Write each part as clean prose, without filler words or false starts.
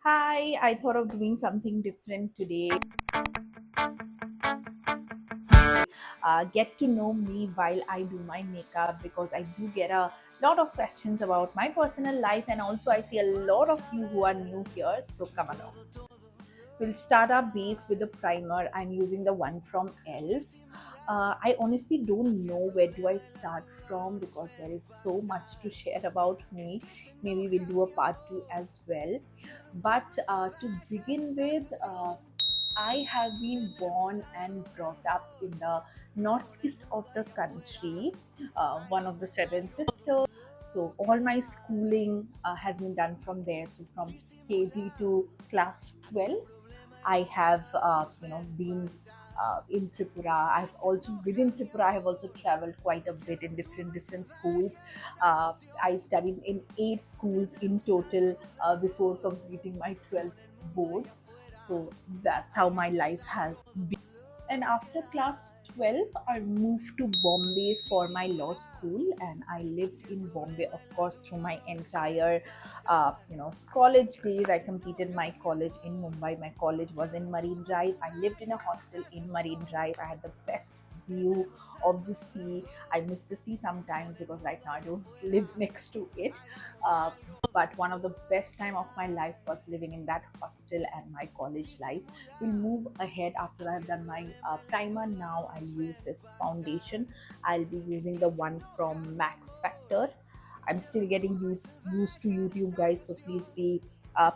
Hi, I thought of doing something different today. Get to know me while I do my makeup because I do get a lot of questions about my personal life, and also I see a lot of you who are new here. So come along. We'll start our base with a primer. I'm using the one from ELF. I honestly don't know where do I start from because there is so much to share about me. Maybe we'll do a part two as well. But to begin with, I have been born and brought up in the northeast of the country, one of the seven sisters. So all my schooling has been done from there. So from KG to class 12, I have been in Tripura. I've also within Tripura. I have also traveled quite a bit in different schools. I studied in 8 schools in total before completing my 12th board. So that's how my life has been. And after class 12, I moved to Bombay for my law school, and I lived in Bombay, of course, through my entire, college days. I completed my college in Mumbai. My college was in Marine Drive. I lived in a hostel in Marine Drive. I had the best view of the sea. I miss the sea sometimes because right now I don't live next to it. Uh, but one of the best time of my life was living in that hostel and my college life. We'll move ahead after I've done my primer. Now I'll use this foundation. I'll be using the one from Max Factor. I'm still getting used to YouTube, guys, so please be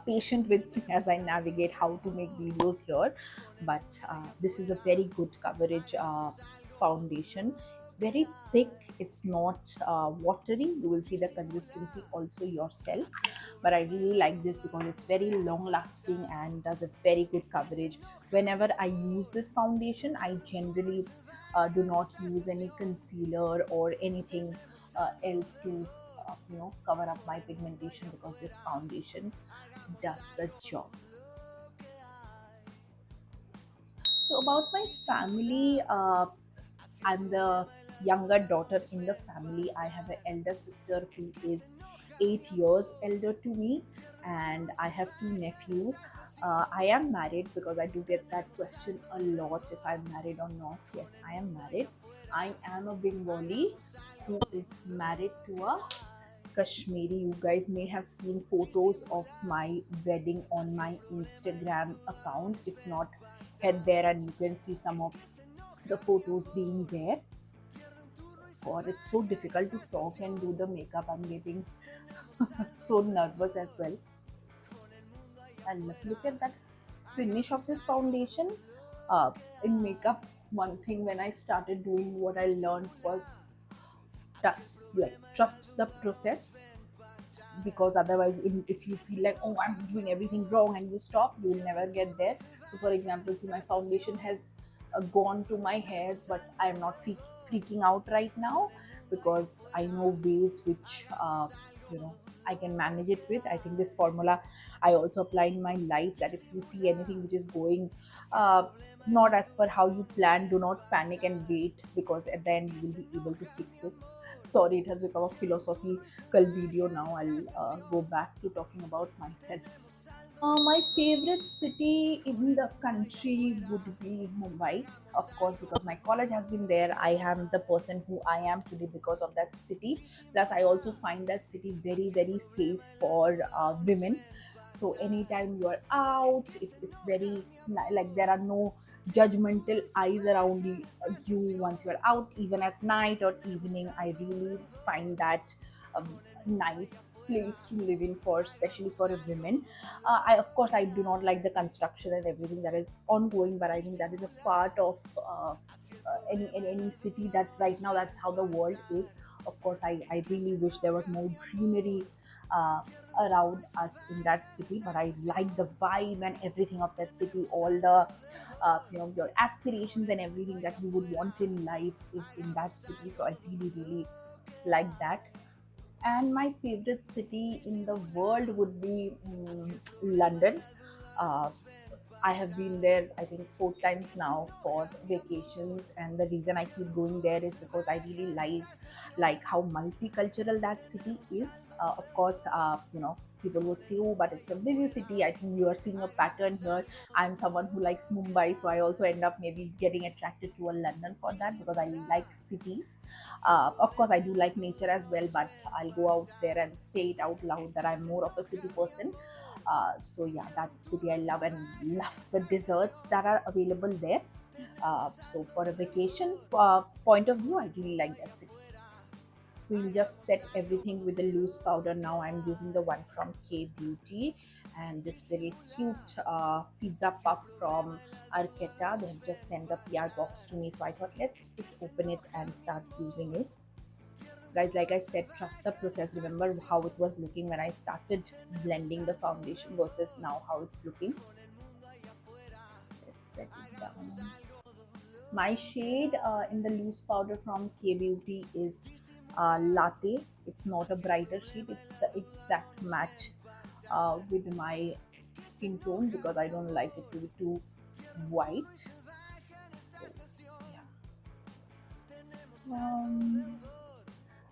patient with me as I navigate how to make videos here. But this is a very good coverage foundation. It's very thick, it's not watery. You will see the consistency also yourself, but I really like this because it's very long lasting and does a very good coverage. Whenever I use this foundation, I generally do not use any concealer or anything else to cover up my pigmentation because this foundation does the job. So about my family, I'm the younger daughter in the family. I have an elder sister who is 8 years elder to me, and I have two nephews. I am married because I do get that question a lot if I'm married or not. Yes, I am married. I am a Bengali who is married to a Kashmiri. You guys may have seen photos of my wedding on my Instagram account. If not, head there and you can see some of the photos being there. God, it's so difficult to talk and do the makeup. I'm getting so nervous as well. And look at that finish of this foundation. In makeup, one thing when I started doing what I learned was trust the process, because otherwise if you feel like, oh, I'm doing everything wrong, and you stop, you will never get there. So for example, see, my foundation has gone to my hairs, but I am not freaking out right now because I know ways which you know I can manage it with. I think this formula I also apply in my life, that if you see anything which is going uh, not as per how you plan, do not panic and wait, because at the end you will be able to fix it. Sorry, it has become a philosophical video now. I'll go back to talking about myself. My favorite city in the country would be Mumbai, of course, because my college has been there. I am the person who I am today because of that city. Plus, I also find that city very safe for women. So anytime you are out, it's very like there are no judgmental eyes around you once you are out, even at night or evening. I really find that a nice place to live in, for especially for a women. I, of course, I do not like the construction and everything that is ongoing, but I think that is a part of any city that right now that's how the world is. Of course, I really wish there was more greenery uh, around us in that city, but I like the vibe and everything of that city. All the your aspirations and everything that you would want in life is in that city. So I really like that. And my favorite city in the world would be London. Uh, I have been there, I think, 4 times now for vacations, and the reason I keep going there is because I really like how multicultural that city is. Of course, people would say, oh, but it's a busy city. I think you are seeing a pattern here. I'm someone who likes Mumbai, so I also end up maybe getting attracted to a London for that because I like cities. Of course, I do like nature as well, but I'll go out there and say it out loud that I'm more of a city person. So yeah, that city I love, and love the desserts that are available there. So for a vacation point of view, I really like that city. We'll just set everything with the loose powder. Now I'm using the one from K Beauty, and this little cute pizza puff from Arqueta. They have just sent the PR box to me, so I thought let's just open it and start using it. Guys, like I said, trust the process. Remember how it was looking when I started blending the foundation versus now how it's looking. Let's set it down. My shade in the loose powder from K Beauty is latte. It's not a brighter shade, it's the exact match with my skin tone because I don't like it to be too white. So, yeah.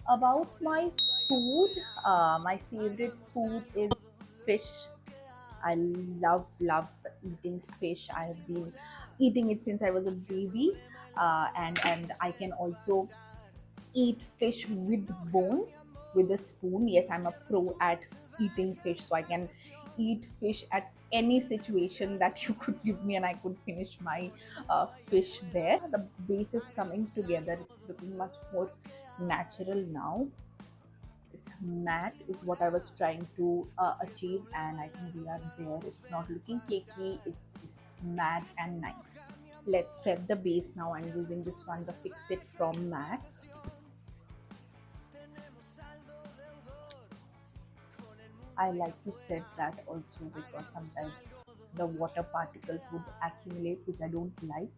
About my food, my favorite food is fish. I love eating fish. I have been eating it since I was a baby, and I can also eat fish with bones with a spoon. Yes, I'm a pro at eating fish, so I can eat fish at any situation that you could give me, and I could finish my fish there. The base is coming together. It's looking much more natural now. It's matte is what I was trying to achieve, and I think we are there. It's not looking cakey. It's matte and nice. Let's set the base now. I'm using this one, the Fix It from MAC. I like to set that also because sometimes the water particles would accumulate, which I don't like.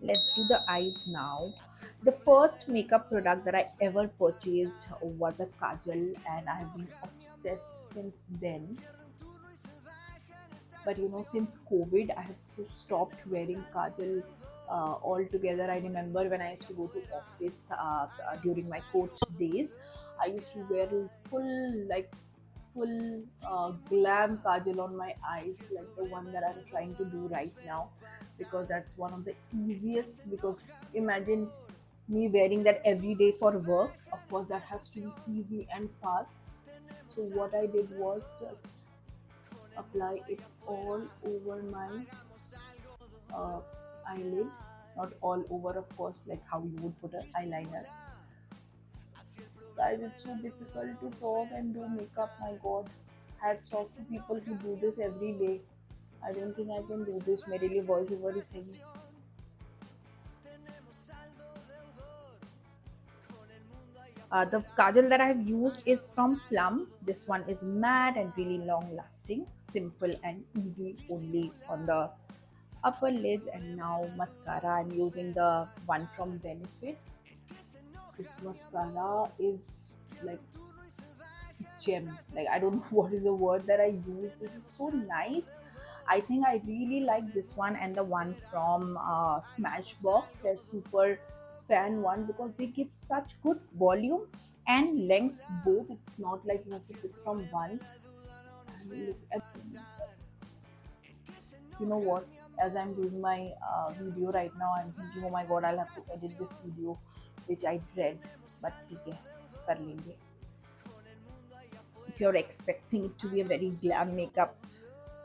Let's do the eyes now. The first makeup product that I ever purchased was a kajal, and I have been obsessed since then. But since COVID, I have stopped wearing kajal altogether. I remember when I used to go to office during my coach days, I used to wear full like full glam kajal on my eyes, like the one that I'm trying to do right now, because that's one of the easiest. Because imagine me wearing that every day for work. Of course, that has to be easy and fast. So what I did was just apply it all over my uh, eyelid, not all over, of course, like how you would put an eyeliner. Guys, it's so difficult to talk and do makeup. My God, hats off to people who do this every day. I don't think I can do this. मेरे लिए voice over ही सही. The kajal that I have used is from Plum. This one is matte and really long lasting, simple and easy only on the upper lids. And now mascara, I'm using the one from Benefit. This mascara is like gem. Like, I don't know what is the word that I use. This is so nice. I think I really like this one and the one from Smashbox. They're super fan one because they give such good volume and length both. It's not like you have to pick from one. And look at, what? As I'm doing my video right now, I'm thinking, oh my god, I'll have to edit this video, which I dread. But okay, कर लेंगे. If you're expecting it to be a very glam makeup,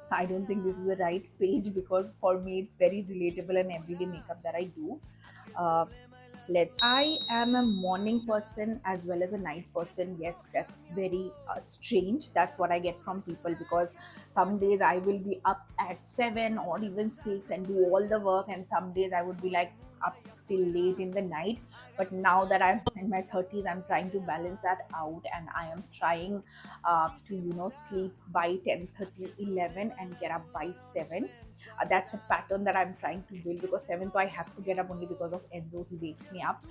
I don't think this is the right page because for me it's very relatable and everyday makeup that I do. Uh, I am a morning person as well as a night person. Yes, that's very strange. That's what I get from people because some days I will be up at 7 or even 6 and do all the work, and some days I would be like up till late in the night. But now that I'm in my 30s, I'm trying to balance that out, and I am trying to sleep by 10:30, 11, and get up by 7. That's a pattern that I'm trying to build because 7th I have to get up only because of Enzo. He wakes me up,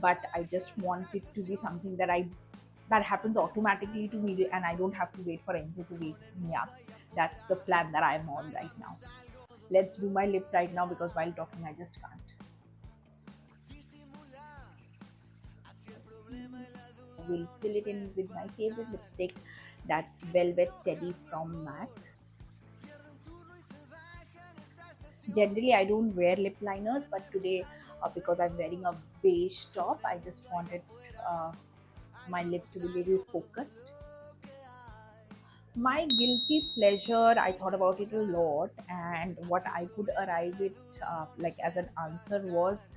but I just want it to be something that happens automatically to me, and I don't have to wait for Enzo to wake me up. That's the plan that I'm on right now. Let's do my lip right now because while talking I just can't. We'll fill it in with my favorite lipstick. That's Velvet Teddy from MAC. Generally, I don't wear lip liners, but today, because I'm wearing a beige top, I just wanted uh, my lip to be a little focused. My guilty pleasure, I thought about it a lot, and what I could arrive it like as an answer was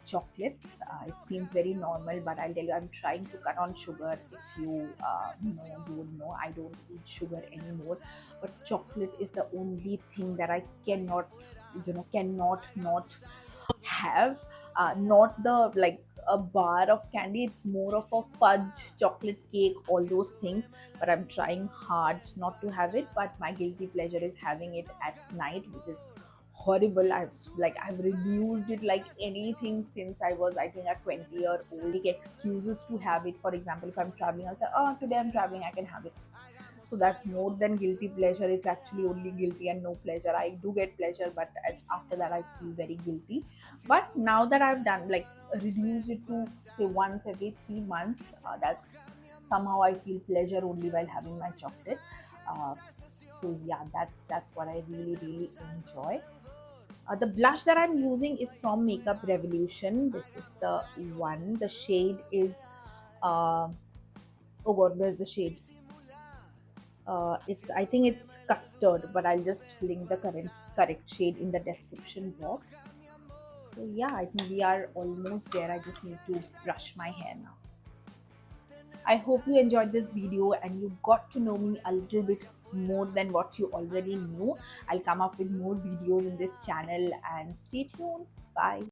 chocolates. It seems very normal, but I'll tell you, I'm trying to cut on sugar. If you know, you would know I don't eat sugar anymore. But chocolate is the only thing that I cannot, cannot not have. Not the like a bar of candy, it's more of a fudge chocolate cake, all those things. But I'm trying hard not to have it. But my guilty pleasure is having it at night, which is horrible. I've reduced it like anything since I was, I think, a 20-year-old. Like excuses to have it. For example, if I'm traveling, I'll say, oh, today I'm traveling, I can have it. So that's more than guilty pleasure. It's actually only guilty and no pleasure. I do get pleasure, but after that I feel very guilty. But now that I've done, like, reduced it to say once every 3 months, that's somehow I feel pleasure only while having my chocolate. uh, so yeah, that's what I really really enjoy. The blush that I'm using is from Makeup Revolution. This is the one. The shade is uh, oh god, where's the shade? It's, I think it's custard, but I'll just link the correct shade in the description box. So yeah, I think we are almost there. I just need to brush my hair now. I hope you enjoyed this video and you got to know me a little bit more than what you already knew. I'll come up with more videos in this channel, and stay tuned. Bye.